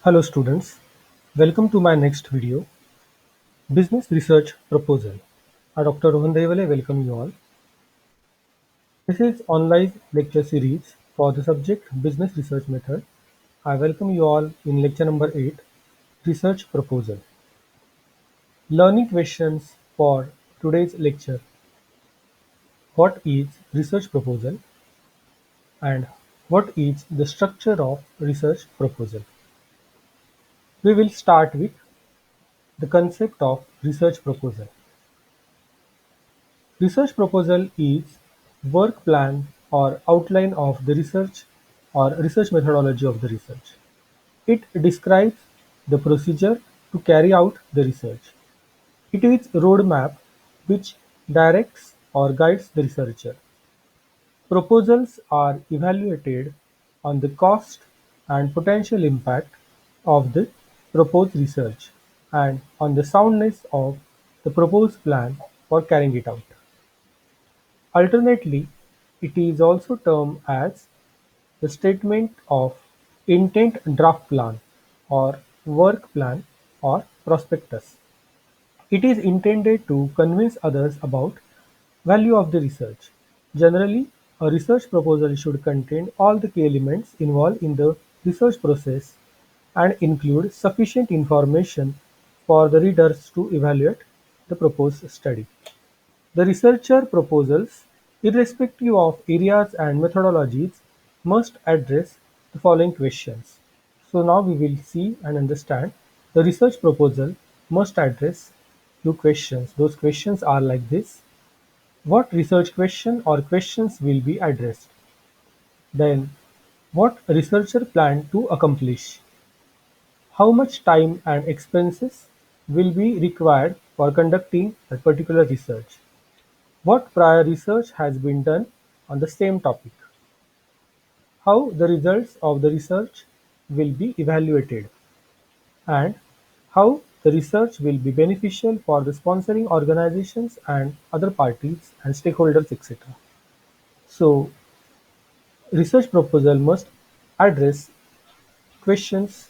Hello students, welcome to my next video, Business Research Proposal. I Dr. Rohan Devale welcome you all. This is online lecture series for the subject Business Research Method. I welcome you all in lecture number 8, Research Proposal. Learning questions for today's lecture. What is research proposal and what is the structure of research proposal? We will start with the concept of research proposal. Research proposal is work plan or outline of the research or research methodology of the research. It describes the procedure to carry out the research. It is roadmap which directs or guides the researcher. Proposals are evaluated on the cost and potential impact of the proposed research and on the soundness of the proposed plan for carrying it out. Alternately, it is also termed as the statement of intent draft plan or work plan or prospectus. It is intended to convince others about value of the research. Generally, a research proposal should contain all the key elements involved in the research process and include sufficient information for the readers to evaluate the proposed study. The researcher proposals, irrespective of areas and methodologies, must address the following questions. So now we will see and understand the research proposal must address few questions. Those questions are like this. What research question or questions will be addressed? Then, what researcher plan to accomplish? How much time and expenses will be required for conducting a particular research? What prior research has been done on the same topic? How the results of the research will be evaluated? And how the research will be beneficial for the sponsoring organizations and other parties and stakeholders, etc. So, research proposal must address questions.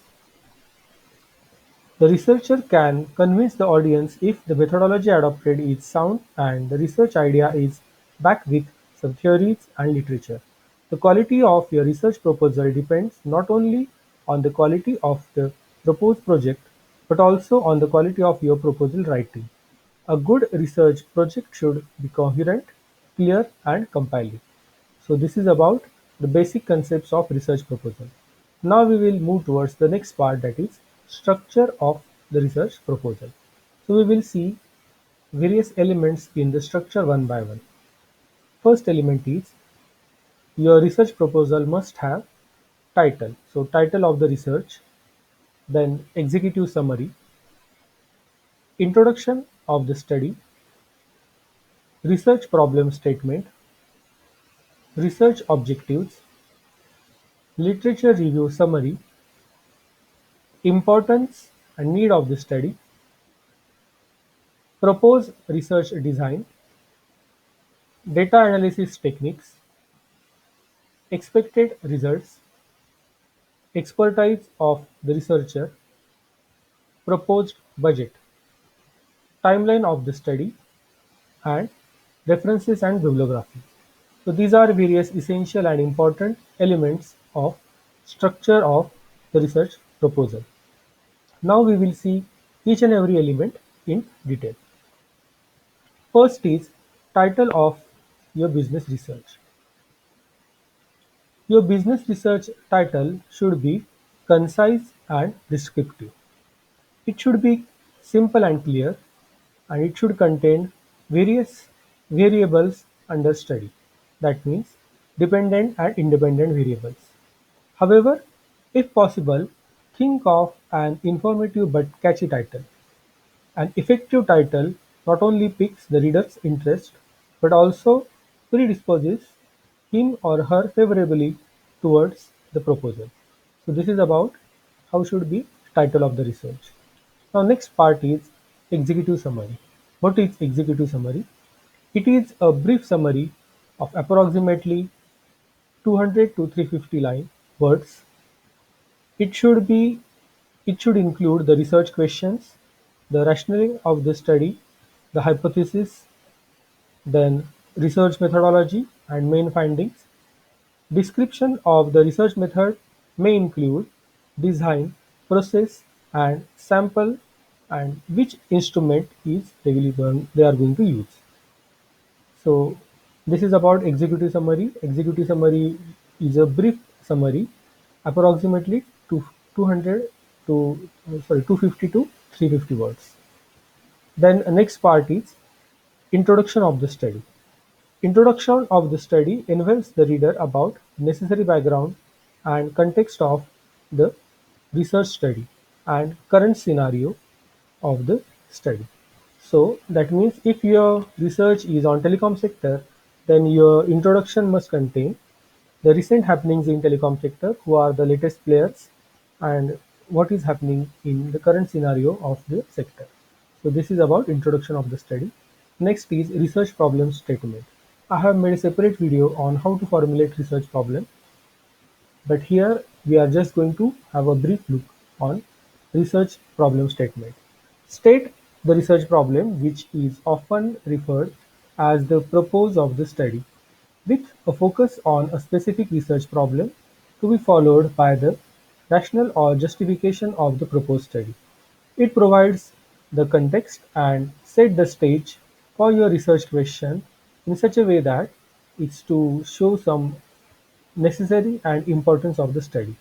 The researcher can convince the audience if the methodology adopted is sound and the research idea is backed with some theories and literature. The quality of your research proposal depends not only on the quality of the proposed project but also on the quality of your proposal writing. A good research project should be coherent, clear, and compelling. So this is about the basic concepts of research proposal. Now we will move towards the next part, that is structure of the research proposal. So we will see various elements in the structure one by one. First element is your research proposal must have title. So title of the research, then executive summary, introduction of the study, research problem statement, research objectives, literature review summary, importance and need of the study, propose research design, data analysis techniques, expected results, expertise of the researcher, proposed budget, timeline of the study, and references and bibliography. So these are various essential and important elements of structure of the research proposal. Now we will see each and every element in detail. First is title of your business research. Your business research title should be concise and descriptive. It should be simple and clear, and it should contain various variables under study. That means dependent and independent variables. However, if possible, think of an informative but catchy title. An effective title not only piques the reader's interest but also predisposes him or her favorably towards the proposal. So this is about how should be title of the research. Now next part is executive summary. What is executive summary? It is a brief summary of approximately 200 to 350 words. It should be It should include the research questions, the rationale of the study, the hypothesis, then research methodology and main findings. Description of the research method may include design, process, and sample and which instrument is they are going to use. So this is about executive summary. Executive summary is a brief summary, approximately 200 to 250 to 350 words. Then next part is introduction of the study. Introduction of the study involves the reader about necessary background and context of the research study and current scenario of the study. So that means if your research is on telecom sector, then your introduction must contain the recent happenings in telecom sector, who are the latest players, and what is happening in the current scenario of the sector. So this is about introduction of the study. Next is research problem statement. I have made a separate video on how to formulate research problem, but here we are just going to have a brief look on research problem statement. State the research problem, which is often referred as the purpose of the study, with a focus on a specific research problem to be followed by the rationale or justification of the proposed study. It provides the context and set the stage for your research question in such a way that it's to show some necessary and importance of the study.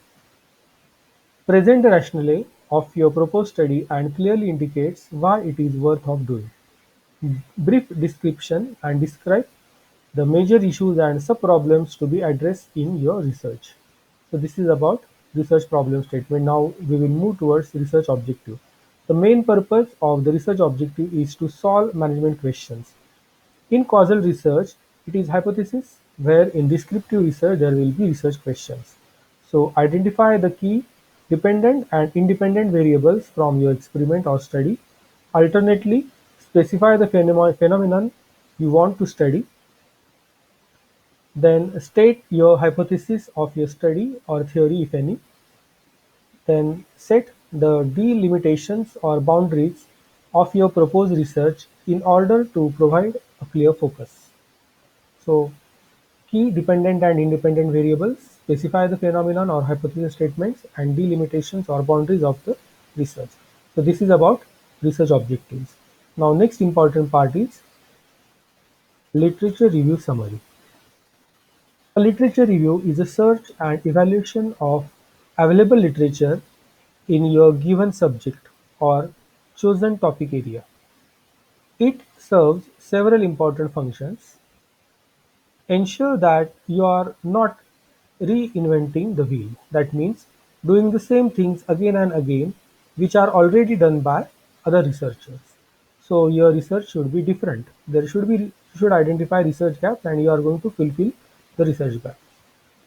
Present the rationale of your proposed study and clearly indicates why it is worth of doing. Brief description and describe the major issues and sub-problems to be addressed in your research. So this is about research problem statement. Now we will move towards research objective. The main purpose of the research objective is to solve management questions. In causal research, it is hypothesis, where in descriptive research there will be research questions. So identify the key dependent and independent variables from your experiment or study. Alternately, specify the phenomenon you want to study. Then state your hypothesis of your study or theory, if any. Then set the delimitations or boundaries of your proposed research in order to provide a clear focus. So key dependent and independent variables, specify the phenomenon or hypothesis statements, and delimitations or boundaries of the research. So this is about research objectives. Now next important part is literature review summary. A literature review is a search and evaluation of available literature in your given subject or chosen topic area. It serves several important functions. Ensure that you are not reinventing the wheel. That means doing the same things again and again, which are already done by other researchers. So your research should be different. You should identify research gaps and you are going to fulfill the research gap.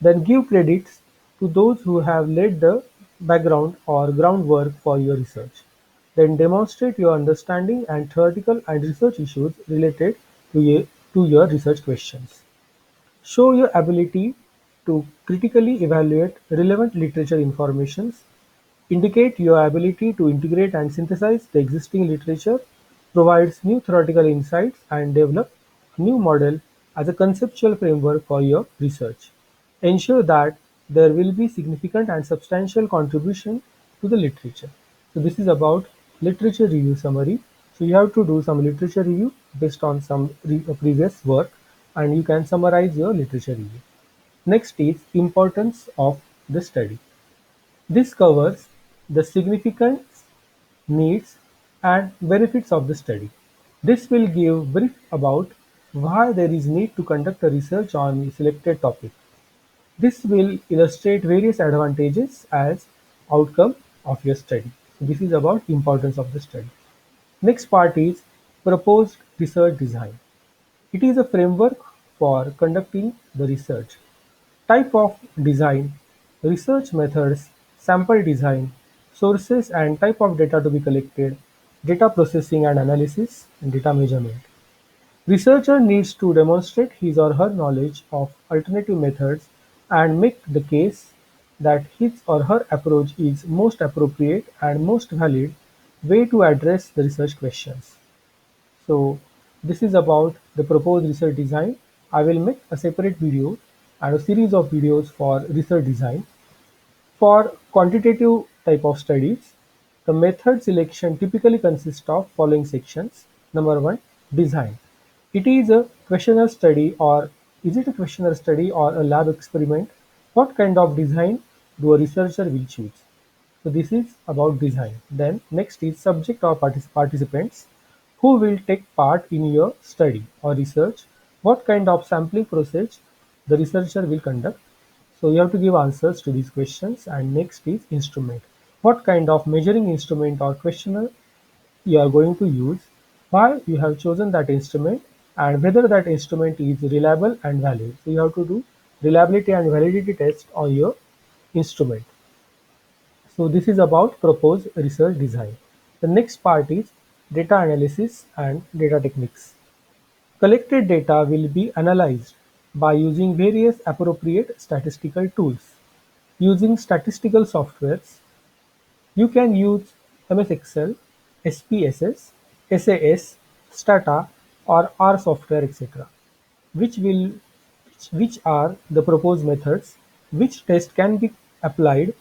Then give credits to those who have laid the background or groundwork for your research. Then demonstrate your understanding and theoretical and research issues related to your research questions. Show your ability to critically evaluate relevant literature informations. Indicate your ability to integrate and synthesize the existing literature, provides new theoretical insights, and develop a new model as a conceptual framework for your research. Ensure that there will be significant and substantial contribution to the literature. So this is about literature review summary. So you have to do some literature review based on some previous work, and you can summarize your literature review. Next is importance of the study. This covers the significance, needs, and benefits of the study. This will give brief about why there is need to conduct a research on a selected topic. This will illustrate various advantages as outcome of your study. This is about importance of the study. Next part is proposed research design. It is a framework for conducting the research. Type of design, research methods, sample design, sources and type of data to be collected, data processing and analysis, and data measurement. Researcher needs to demonstrate his or her knowledge of alternative methods and make the case that his or her approach is most appropriate and most valid way to address the research questions. So this is about the proposed research design. I will make a separate video and a series of videos for research design. For quantitative type of studies, the method selection typically consists of following sections. Number one, design. It is a questionnaire study or is it a questionnaire study or a lab experiment? What kind of design do a researcher will choose? So this is about design. Then next is subject or participants who will take part in your study or research. What kind of sampling process the researcher will conduct. So you have to give answers to these questions. And next is instrument. What kind of measuring instrument or questionnaire you are going to use, why you have chosen that instrument, and whether that instrument is reliable and valid. So you have to do reliability and validity test on your instrument. So this is about proposed research design. The next part is data analysis and data techniques. Collected data will be analyzed by using various appropriate statistical tools. Using statistical softwares, you can use MS Excel, SPSS, SAS, Stata, or R software, etc. Which will which are the proposed methods, which test can be applied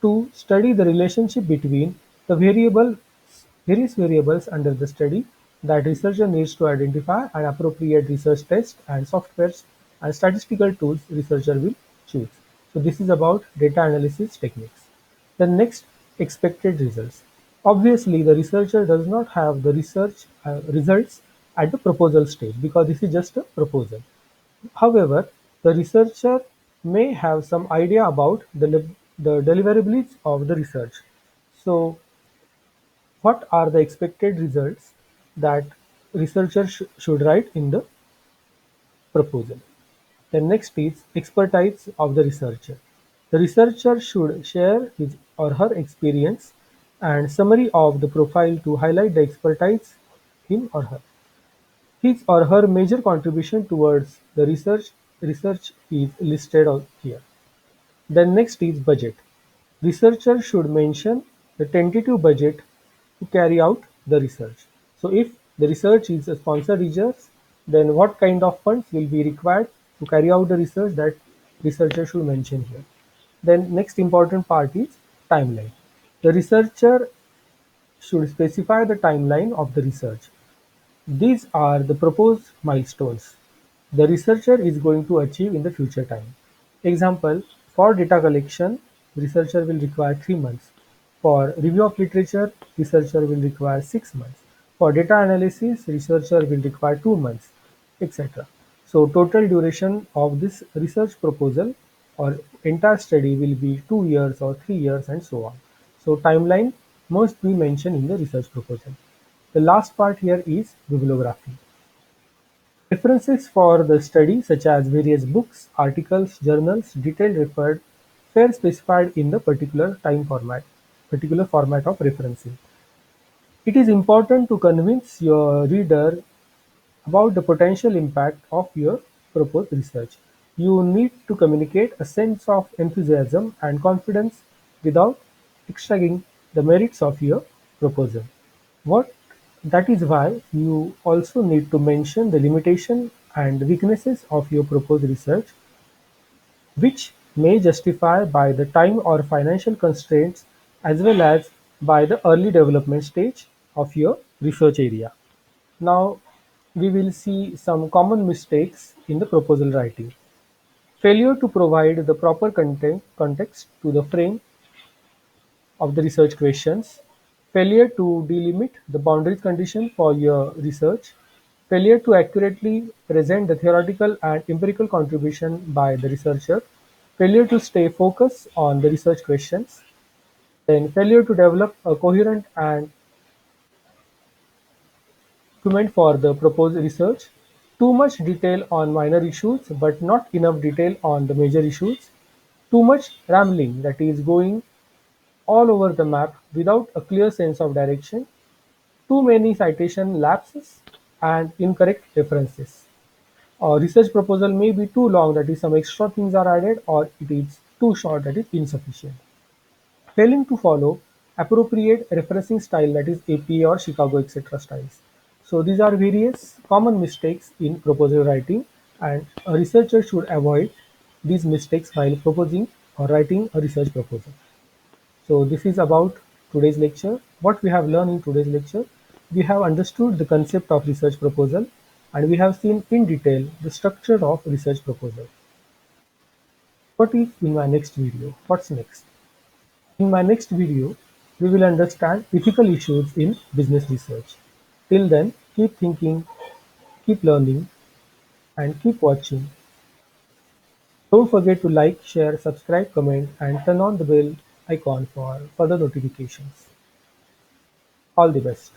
to study the relationship between the various variables under the study that researcher needs to identify and appropriate research test and softwares and statistical tools researcher will choose. So this is about data analysis techniques. The next, expected results. Obviously, the researcher does not have the research results at the proposal stage because this is just a proposal. However, the researcher may have some idea about the deliverables of the research. So, what are the expected results that researcher should write in the proposal? The next is expertise of the researcher. The researcher should share his or her experience and summary of the profile to highlight the expertise him or her. His or her major contribution towards the research is listed here. Then next is budget. Researcher should mention the tentative budget to carry out the research. So if the research is a sponsored research, then what kind of funds will be required to carry out the research, that researcher should mention here. Then next important part is timeline. The researcher should specify the timeline of the research. These are the proposed milestones the researcher is going to achieve in the future time. Example, for data collection, researcher will require 3 months. For review of literature, researcher will require 6 months. For data analysis, researcher will require 2 months, etc. So total duration of this research proposal or entire study will be 2 years or 3 years and so on. So timeline must be mentioned in the research proposal. The last part here is bibliography. References for the study such as various books, articles, journals, detailed referred were specified in the particular format of referencing. It is important to convince your reader about the potential impact of your proposed research. You need to communicate a sense of enthusiasm and confidence without extracting the merits of your proposal. What That is why you also need to mention the limitation and weaknesses of your proposed research, which may justify by the time or financial constraints as well as by the early development stage of your research area. Now, we will see some common mistakes in the proposal writing. Failure to provide the proper context to the frame of the research questions, failure to delimit the boundaries condition for your research, failure to accurately present the theoretical and empirical contribution by the researcher, failure to stay focused on the research questions, then failure to develop a coherent and document for the proposed research, too much detail on minor issues but not enough detail on the major issues, too much rambling, that is going all over the map without a clear sense of direction, too many citation lapses, and incorrect references. A research proposal may be too long, that is some extra things are added, or it is too short, that is insufficient. Failing to follow appropriate referencing style, that is APA or Chicago etc. styles. So these are various common mistakes in proposal writing, and a researcher should avoid these mistakes while proposing or writing a research proposal. So this is about today's lecture. What we have learned in today's lecture, we have understood the concept of research proposal, and we have seen in detail the structure of research proposal. What is in my next video? What's next? In my next video, we will understand ethical issues in business research. Till then, keep thinking, keep learning, and keep watching. Don't forget to like, share, subscribe, comment, and turn on the bell icon for further notifications. All the best.